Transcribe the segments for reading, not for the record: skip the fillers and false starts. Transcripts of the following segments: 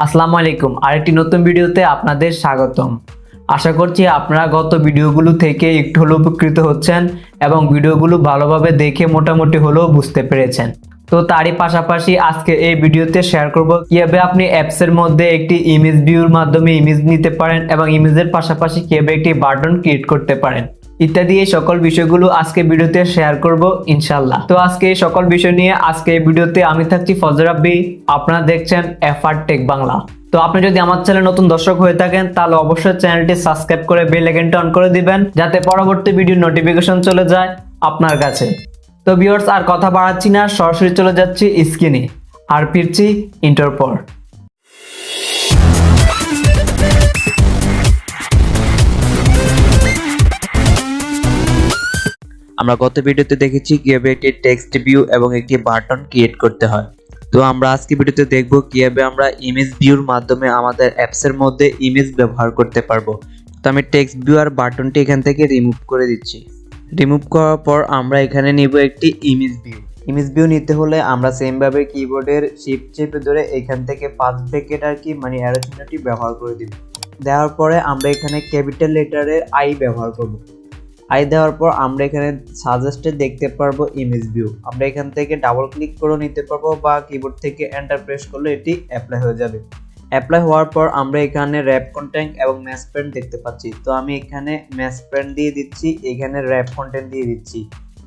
আসসালামু আলাইকুম। আরেকটি নতুন ভিডিওতে আপনাদের স্বাগতম। আশা করছি আপনারা গত ভিডিওগুলো থেকে একটু হলেও উপকৃত হচ্ছেন এবং ভিডিওগুলো ভালোভাবে দেখে মোটামুটি হলেও বুঝতে পেরেছেন। তো তারই পাশাপাশি আজকে এই ভিডিওতে শেয়ার করব কিভাবে আপনি অ্যাপসের মধ্যে একটি ইমেজ ভিউর মাধ্যমে ইমেজ নিতে পারেন এবং ইমেজের পাশাপাশি কিভাবে একটি বাটন ক্রিয়েট করতে পারেন ইত্যাদি। এই সকল বিষয়গুলো আজকে ভিডিওতে শেয়ার করব ইনশাল্লাহ। তো আজকে এই সকল বিষয় নিয়ে আজকে এই ভিডিওতে আমি থাকছি ফজর রাব্বি। আপনারা দেখছেন এফআর টেক বাংলা। তো আপনি যদি আমার চ্যানেলে নতুন দর্শক হয়ে থাকেন তাহলে অবশ্যই চ্যানেলটি সাবস্ক্রাইব করে বেল আইকনটি অন করে দিবেন যাতে পরবর্তী ভিডিওর নোটিফিকেশন চলে যায় আপনার কাছে। তো ভিউয়ার্স, আর কথা বাড়াচ্ছি না, সরাসরি চলে যাচ্ছি স্ক্রিনে আর ফিরছি ইন্টার পর। আমরা গত ভিডিওতে দেখেছি কিভাবে একটি টেক্সট ভিউ এবং একটি বাটন ক্রিয়েট করতে হয়। তো আমরা আজকে ভিডিওতে দেখব কিভাবে আমরা ইমেজ ভিউর মাধ্যমে আমাদের অ্যাপসের মধ্যে ইমেজ ব্যবহার করতে পারবো। তো আমি টেক্সট ভিউ আর বাটনটি এখান থেকে রিমুভ করে দিচ্ছি। রিমুভ করার পর আমরা এখানে নিব একটি ইমেজ ভিউ। ইমেজ ভিউ নিতে হলে আমরা সেম ভাবে কিবোর্ডের শিফট চেপে ধরে এখান থেকে 5 ব্র্যাকেট মানে অ্যারো চিহ্নটি ব্যবহার করে দিব। দেওয়ার পরে আমরা এখানে ক্যাপিটাল লেটারের আই ব্যবহার করব। আই দেওয়ার পর আমরা এখানে সাজেস্টে দেখতে পারবো ইমেজ ভিউ। আমরা এখান থেকে ডাবল ক্লিক করে নিতে পারবো বা কিবোর্ড থেকে এন্টার প্রেস করলে এটি অ্যাপ্লাই হয়ে যাবে। অ্যাপ্লাই হওয়ার পর আমরা এখানে র্যাপ কন্টেন্ট এবং ম্যাচ প্যান্ট দেখতে পাচ্ছি। তো আমি এখানে ম্যাচ প্যান্ট দিয়ে দিচ্ছি, এখানে র্যাপ কন্টেন্ট দিয়ে দিচ্ছি।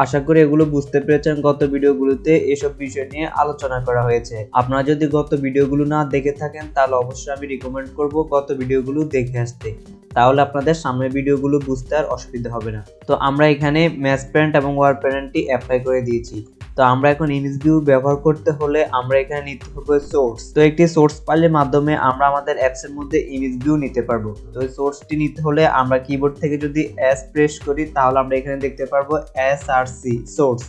আশা করি এগুলো বুঝতে পেরেছেন। গত ভিডিওগুলোতে এসব বিষয় নিয়ে আলোচনা করা হয়েছে। আপনারা যদি গত ভিডিওগুলো না দেখে থাকেন তাহলে অবশ্যই আমি রিকমেন্ড করব গত ভিডিওগুলো দেখে আসতে, তাহলে আপনাদের সামনের ভিডিওগুলো বুঝতে আর অসুবিধা হবে না। তো আমরা এখানে ম্যাচ প্যান্ট এবং ওয়ার প্যান্টটি অ্যাপ্লাই করে দিয়েছি। তো আমরা এখন ইমেজ ভিউ ব্যবহার করতে হলে আমরা এখানে নিতে হবে সোর্স। তো একটি সোর্স ফাইলের মাধ্যমে আমরা আমাদের অ্যাপস এর মধ্যে ইমেজ ভিউ নিতে পারবো। তো এই সোর্সটি নিতে হলে আমরা কিবোর্ড থেকে যদি এস প্রেস করি তাহলে আমরা এখানে দেখতে পারবো এসআরসি সোর্স।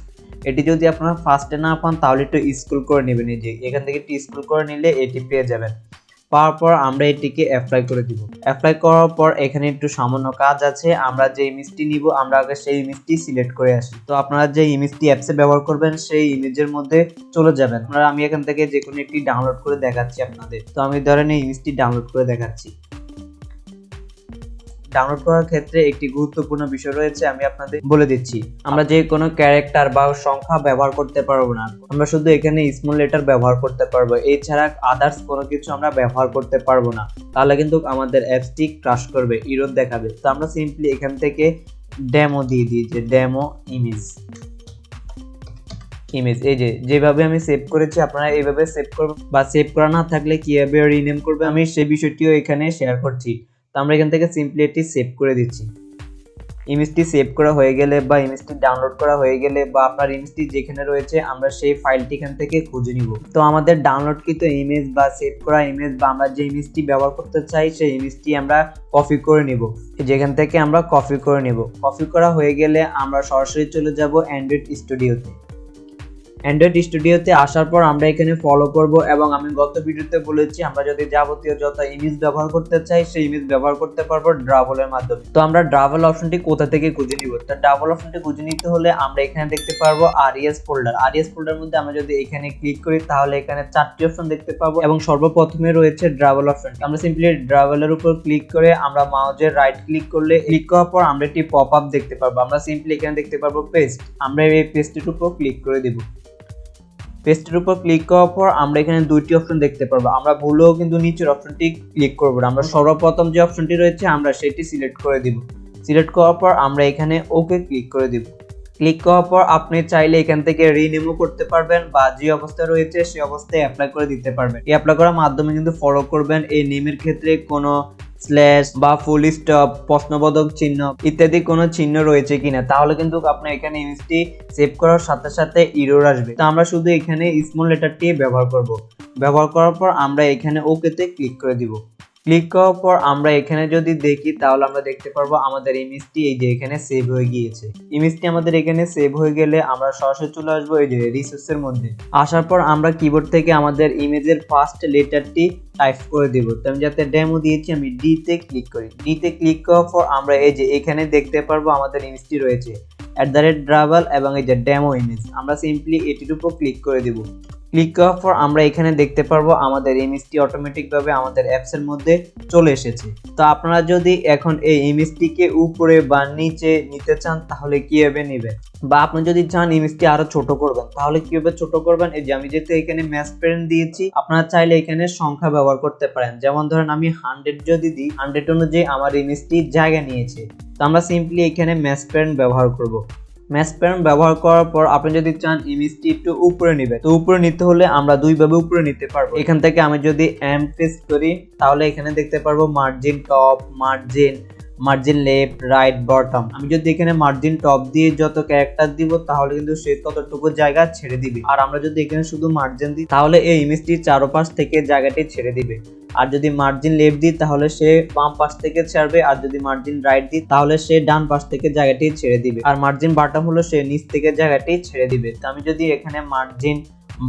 এটি যদি আপনারা ফার্স্টে না পান তাহলে একটু স্ক্রল করে নেবেন, এই যে এখান থেকে একটু স্ক্রল করে নিলে এটি পেয়ে যাবেন। পাওয়ার পর আমরা এটিকে অ্যাপ্লাই করে দিব। অ্যাপ্লাই করার পর এখানে একটু সামান্য কাজ আছে। আমরা যে ইমেজটি নিব আমরা আগে সেই ইমেজটি সিলেক্ট করে আসি। তো আপনারা যে ইমেজটি অ্যাপসে ব্যবহার করবেন সেই ইমেজের মধ্যে চলে যাবেন। আমি এখান থেকে যে কোনো একটি ডাউনলোড করে দেখাচ্ছি আপনাদের। তো আমি ধরেন এই ইমেজটি ডাউনলোড করে দেখাচ্ছি। ডাউনলোড করার ক্ষেত্রে একটি গুরুত্বপূর্ণ বিষয় রয়েছে, আমি আপনাদের বলে দিচ্ছি। আমরা যে কোনো ক্যারেক্টার বা সংখ্যা ব্যবহার করতে পারবো না, আমরা শুধু এখানে স্মল লেটার ব্যবহার করতে পারবো। এছাড়া আদার্স কোনো কিছু আমরা ব্যবহার করতে পারবো না, তাহলে কিন্তু আমাদের অ্যাপসটি ক্রাশ করবে, এরর দেখাবে। তো আমরা সিম্পলি এখান থেকে ডেমো দিয়ে দিই, যে ডেমো ইমেজ। এই যেভাবে আমি সেভ করেছি আপনারা এইভাবে সেভ করবেন, বা সেভ করা না থাকলে কিভাবে রিনেম করবে আমি সেই বিষয়টিও এখানে শেয়ার করছি। তো আমরা এখান থেকে সিম্পলি এটি সেভ করে দিচ্ছি। ইমেজটি সেভ করা হয়ে গেলে বা ইমেজটি ডাউনলোড করা হয়ে গেলে বা আপনার ইমেজটি যেখানে রয়েছে আমরা সেই ফাইলটি এখান থেকে খুঁজে নিব। তো আমাদের ডাউনলোডকৃত ইমেজ বা সেভ করা ইমেজ বা আমরা যে ইমেজটি ব্যবহার করতে চাই সেই ইমেজটি আমরা কপি করে নিব। যেখান থেকে আমরা কপি করে নিব। কপি করা হয়ে গেলে আমরা সরাসরি চলে যাব অ্যান্ড্রয়েড স্টুডিওতে। অ্যান্ড্রয়েড স্টুডিওতে আসার পর আমরা এখানে ফলো করব, এবং আমি গত ভিডিওতে বলেছি আমরা যদি যাবতীয় যত ইমেজ ব্যবহার করতে চাই সেই ইমেজ ব্যবহার করতে পারবো ড্রাবলের মাধ্যমে। তো আমরা ড্রাবল অপশনটি কোথা থেকে খুঁজে নিব? তো ড্রাবল অপশনটি খুঁজে নিতে হলে আমরা এখানে দেখতে পারবো আরইএস ফোল্ডার। আরইএস ফোল্ডার মধ্যে আমরা যদি এখানে ক্লিক করি তাহলে এখানে 4টি অপশন দেখতে পাবো, এবং সর্বপ্রথমে রয়েছে ড্রাবল অপশন। আমরা সিম্পলি ড্রাবলের উপর ক্লিক করে আমরা মাউসের রাইট ক্লিক করলে, ক্লিক করার পর আমরা একটি পপ আপ দেখতে পারবো। আমরা সিম্পলি এখানে দেখতে পারবো পেস্ট। আমরা এই পেস্টের উপর ক্লিক করে দেব। পেস্টের উপর ক্লিক করার পর আমরা এখানে দুইটি অপশন দেখতে পারবো। আমরা ভুলেও কিন্তু নিচের অপশনটি ক্লিক করব না, আমরা সর্বপ্রথম যে অপশনটি রয়েছে আমরা সেটি সিলেক্ট করে দিব। সিলেক্ট করার পর আমরা এখানে ওকে ক্লিক করে দিব। ক্লিক করার পর আপনি চাইলে এখান থেকে রিনেমও করতে পারবেন বা যে অবস্থায় রয়েছে সেই অবস্থায় অ্যাপ্লাই করে দিতে পারবেন। এই অ্যাপ্লাই করার মাধ্যমে কিন্তু ফলো করবেন এই নেমের ক্ষেত্রে কোনো স্ল্যাশ বা ফুল স্টপ, প্রশ্নবোধক চিহ্ন ইত্যাদি কোনো চিহ্ন রয়েছে কিনা, তাহলে কিন্তু আপনার এখানে ইমেজটি সেভ করার সাথে সাথে এরর আসবে। তো আমরা শুধু এখানে স্মল লেটারটি ব্যবহার করব। ব্যবহার করার পর আমরা এখানে ওকেতে ক্লিক করে দিব। ক্লিক করার পর আমরা এখানে যদি দেখি তাহলে আমরা দেখতে পারবো আমাদের ইমেজটি এই যে এখানে সেভ হয়ে গিয়েছে। ইমেজটি আমাদের এখানে সেভ হয়ে গেলে আমরা সরাসরি চলে আসবো এই যে রিসোর্সের মধ্যে। আসার পর আমরা কিবোর্ড থেকে আমাদের ইমেজের ফার্স্ট লেটারটি টাইপ করে দেব। তো আমি যাতে ডেমো দিয়েছি আমি ডি তে ক্লিক করি। ডি তে ক্লিক করার পর আমরা এই যে এখানে দেখতে পারবো আমাদের ইমেজটি রয়েছে @ড্রাবল এবং এই যে ডেমো ইমেজ। আমরা সিম্পলি এটির উপর ক্লিক করে দেব। ক্লিক করার পর আমরা এখানে দেখতে পারবো আমাদের ইমেজটি অটোমেটিকভাবে আমাদের অ্যাপস এর মধ্যে চলে এসেছে। তো আপনারা যদি এখন এই ইমেজটিকে উপরে বা নিচে নিতে চান তাহলে কিভাবে নেবেন, বা আপনি যদি চান ইমেজটি আরো ছোট করবেন তাহলে কিভাবে ছোট করবেন, এই যে আমি যেহেতু এখানে ম্যাচ প্যারেন্ট দিয়েছি, আপনারা চাইলে এখানে সংখ্যা ব্যবহার করতে পারেন। যেমন ধরেন আমি 100 যদি দিই, 100 অনুযায়ী আমার ইমেজটি জায়গা নিয়েছে। তো আমরা সিম্পলি এখানে ম্যাচ প্যারেন্ট ব্যবহার করব। ম্যাচ প্যারেন্ট ব্যবহার করার পর আপনি যদি চান ইমেজটি একটু উপরে নেবেন, তো উপরে নিতে হলে আমরা দুইভাবে উপরে নিতে পারবো। এখান থেকে আমি যদি এম প্রেস করি তাহলে এখানে দেখতে পারবো margin top, margin left, right, bottom. আমি যদি এখানে মার্জিন টপ দিয়ে যত ক্যারেক্টার দিব তাহলে কিন্তু সে ততটুকু জায়গা ছেড়ে দিবে। আর আমরা যদি এখানে শুধু মার্জিন দিই তাহলে এই ইমেজটি চারপাশ থেকে জায়গাটি ছেড়ে দিবে। আর যদি মার্জিন লেফট দিই তাহলে সে বাম পাশ থেকে ছাড়বে, আর যদি মার্জিন রাইট দিই তাহলে সে ডান পাশ থেকে জায়গাটি ছেড়ে দিবে। আর মার্জিন বাটম হলো সে নিচ থেকে জায়গাটি ছেড়ে দিবে। তো আমি যদি এখানে মার্জিন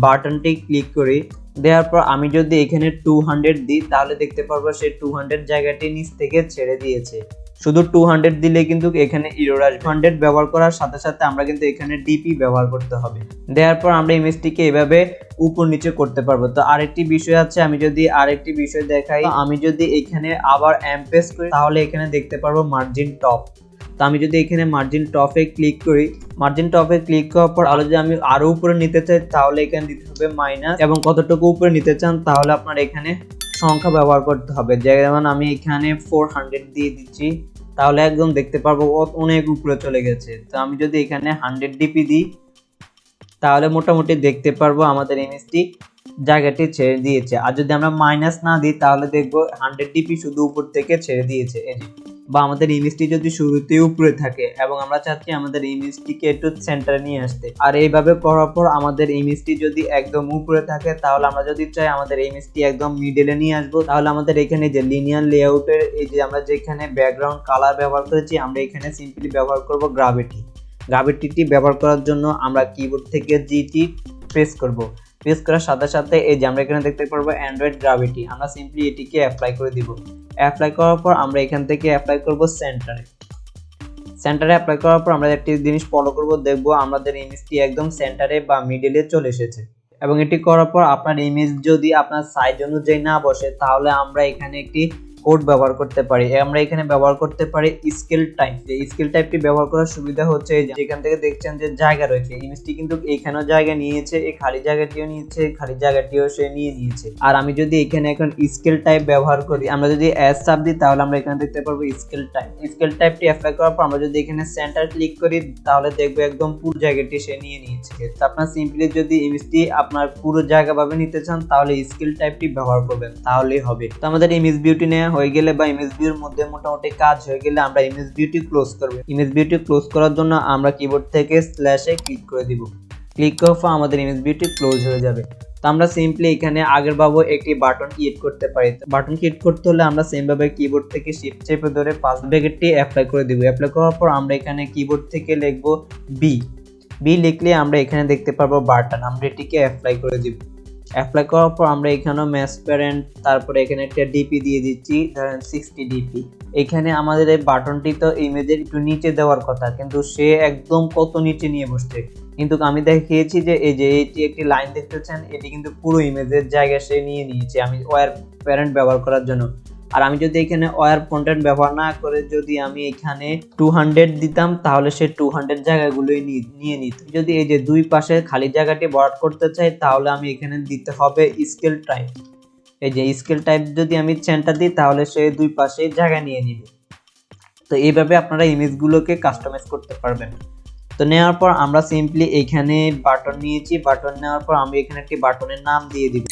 বাটনটি ক্লিক করি, দেওয়ার পর আমি যদি এখানে 200 দিই তাহলে দেখতে পারবো সে 200 জায়গাটি নিচ থেকে ছেড়ে দিয়েছে। শুধু 200 দিলে কিন্তু এখানে এরর আসবে। 100 ব্যবহার করার সাথে সাথে আমরা কিন্তু এখানে ডিপি ব্যবহার করতে হবে। দেওয়ার পর আমরা ইমেজটিকে এভাবে উপর নিচে করতে পারবো। তো আরেকটি বিষয় আছে, আমি যদি আরেকটি বিষয় দেখাই, আমি যদি এখানে আবার এমপ্রেস করি তাহলে এখানে দেখতে পারবো মার্জিন টপ। তো আমি যদি এখানে মার্জিন টপে ক্লিক করি, মার্জিন টপে ক্লিক করার পর আরো যদি আমি আরো উপরে নিতে চাই তাহলে এখানে দিতে হবে মাইনাস, এবং কতটুকু উপরে নিতে চান তাহলে আপনার এখানে সংখ্যা ব্যবহার করতে হবে। যেমন আমি এখানে 400 দিয়ে দিচ্ছি তাহলে একদম দেখতে পারবো অনেক উপরে চলে গেছে। তো আমি যদি এখানে 100 ডিপি দিই তাহলে মোটামুটি দেখতে পারবো আমাদের ইমেজটি জায়গাটি ছেড়ে দিয়েছে। আর যদি আমরা মাইনাস না দিই তাহলে দেখবো 100 ডিপি শুধু উপর থেকে ছেড়ে দিয়েছে। এই যে, বা আমাদের ইমেজটি যদি শুরুতে উপরে থাকে এবং আমরা চাচ্ছি আমাদের ইমেজটিকে একটু সেন্টারে নিয়ে আসতে, আর এইভাবে করার পর আমাদের ইমেজটি যদি একদম উপরে থাকে তাহলে আমরা যদি চাই আমাদের ইমেজটি একদম মিডলে নিয়ে আসবো তাহলে আমাদের এখানে যে লিনিয়ার লেআউটের এই যে আমরা যেখানে ব্যাকগ্রাউন্ড কালার ব্যবহার করেছি আমরা এখানে সিম্পলি ব্যবহার করব গ্রাভিটিটি ব্যবহার করার জন্য আমরা কিবোর্ড থেকে জিটি প্রেস করব। প্রেস করার সাথে সাথে এই যে আমরা এখানে দেখতে পারবো অ্যান্ড্রয়েড গ্রাভিটি, আমরা সিম্পলি এটিকে অ্যাপ্লাই করে দিব। অ্যাপ্লাই করার পর আমরা এখান থেকে অ্যাপ্লাই করব সেন্টারে অ্যাপ্লাই করার পর আমরা একটি জিনিস ফলো করব, দেখবো আমাদের ইমেজটি একদম সেন্টারে বা মিডলে চলে এসেছে। এবং এটি করার পর আপনার ইমেজ যদি আপনার সাইজ অনুযায়ী না বসে তাহলে আমরা এখানে একটি কোড ব্যবহার করতে পারি। আমরা এখানে ব্যবহার করতে পারি স্কেল টাইপ। এই স্কেল টাইপটি ব্যবহার করার সুবিধা হচ্ছে যেখান থেকে দেখছেন যে জায়গা রয়েছে, ইমেজটি কিন্তু এখানেও জায়গা নিয়েছে, এই খালি জায়গাটিও নিয়েছে, খালি জায়গাটিও সে নিয়েছে। আর আমি যদি এখানে এখন স্কেল টাইপ ব্যবহার করি, আমরা যদি এস চাপ দিই তাহলে আমরা এখানে দেখতে পারবো স্কেল টাইপটি অ্যাপ্লাই করার পর আমরা যদি এখানে সেন্টার ক্লিক করি তাহলে দেখবো একদম পুরো জায়গাটি সে নিয়ে নিয়েছে। তো আপনার সিম্পলি যদি ইমেজটি আপনার পুরো জায়গা ভাবে নিতে চান তাহলে স্কেল টাইপটি ব্যবহার করবেন তাহলেই হবে। তো আমাদের ইমেজ বিউটি নেওয়া হয়ে গেলে বা ইমেজ ভিউর মধ্যে মোটামুটি কাজ হয়ে গেলে আমরা ইমেজ বিউটি ক্লোজ করব। ইমেজ বিউটি ক্লোজ করার জন্য আমরা কিবোর্ড থেকে স্ল্যাশে ক্লিক করে দিব। ক্লিক করার পর আমাদের ইমেজ বিউটি ক্লোজ হয়ে যাবে। তো আমরা সিম্পলি এখানে আগের ভাবে একটি বাটন ক্রিয়েট করতে পারি। বাটন ক্রিয়েট করতে হলে আমরা সেম ভাবে কিবোর্ড থেকে শিফট চেপে ধরে পাস ব্র্যাকেটটি অ্যাপ্লাই করে দিব। অ্যাপ্লাই করার পর আমরা এখানে কিবোর্ড থেকে লিখব বি লিখলে আমরা এখানে দেখতে পারবো বাটন, আমরা এটিকে অ্যাপ্লাই করে দিব। অ্যাপ্লাই করার পর আমরা এখানেও ম্যাচ প্যারেন্ট, তারপরে এখানে একটা ডিপি দিয়ে দিচ্ছি, ধরেন 60 ডিপি। এখানে আমাদের এই বাটনটি তো ইমেজের একটু নিচে দেওয়ার কথা, কিন্তু সে একদম কত নিচে নিয়ে বসছে। কিন্তু আমি দেখিয়েছি যে এই যে এটি একটি লাইন দেখতেছেন, এটি কিন্তু পুরো ইমেজের জায়গা সে নিয়ে নিয়েছে আমি ওয়্যার প্যারেন্ট ব্যবহার করার জন্য। আর আমি যদি এখানে ওয়্যার কন্টেন্ট ব্যবহার না করে যদি আমি এখানে 200 দিতাম তাহলে সে 200 জায়গাগুলোই নিয়ে নিত। যদি এই যে দুই পাশে খালি জায়গাটি ভরাট করতে চাই তাহলে আমি এখানে দিতে হবে স্কেল টাইপ। এই যে স্কেল টাইপ যদি আমি সেন্টার দিই তাহলে সে দুই পাশে জায়গা নিয়ে নিবে। তো এইভাবে আপনারা ইমেজগুলোকে কাস্টমাইজ করতে পারবেন। তো নেওয়ার পর আমরা সিম্পলি এখানে বাটন নিয়েছি, বাটন নেওয়ার পর আমি এখানে একটি বাটনের নাম দিয়ে দিব।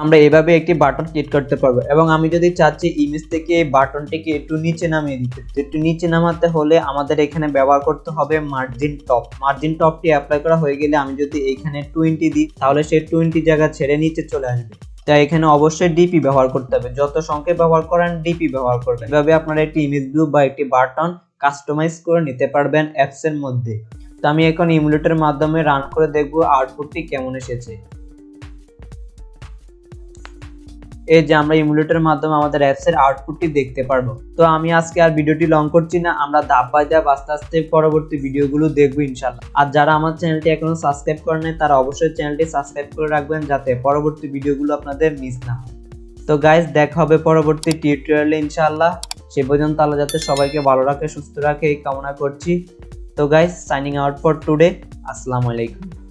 আমরা এভাবে একটি বাটন ক্রিয়েট করতে পারবো। এবং আমি যদি চাচ্ছি ইমেজ থেকে বাটনটিকে একটু নিচে নামিয়ে দিতে, একটু নিচে নামাতে হলে আমাদের এখানে ব্যবহার করতে হবে মার্জিন টপটি অ্যাপ্লাই করা হয়ে গেলে আমি যদি এখানে 20 দিই তাহলে সে 20 জায়গা ছেড়ে নিচে চলে আসবে। তাই এখানে অবশ্যই ডিপি ব্যবহার করতে হবে, যত সংখ্যা ব্যবহার করেন ডিপি ব্যবহার করবেন। এভাবে আপনারা একটি ইমেজ ভিউ বা একটি বাটন কাস্টমাইজ করে নিতে পারবেন অ্যাপস এর মধ্যে। তো আমি এখন ইমুলেটরের মাধ্যমে রান করে দেখবো আউটপুটটি কেমন এসেছে। এই যে আমরা ইমুলেটরের মাধ্যমে আমাদের অ্যাপস এর আউটপুটটি দেখতে পারবো। তো আমি আজকে আর ভিডিওটি লং করছি না, আমরা ধাপ বাই ধাপ আস্তে আস্তে পরবর্তী ভিডিওগুলো দেখবো ইনশাআল্লাহ। আর যারা আমার চ্যানেলটি এখনো সাবস্ক্রাইব করেন নাই তারা অবশ্যই চ্যানেলটি সাবস্ক্রাইব করে রাখবেন যাতে পরবর্তী ভিডিওগুলো আপনাদের মিস না হয়। তো গাইস, দেখা হবে পরবর্তী টিউটোরিয়ালে ইনশাআল্লাহ। সে পর্যন্ত আল্লাহ যাতে সবাইকে ভালো রাখে, সুস্থ রাখে এই কামনা করছি। তো guys, signing out for today. আসসালামু আলাইকুম।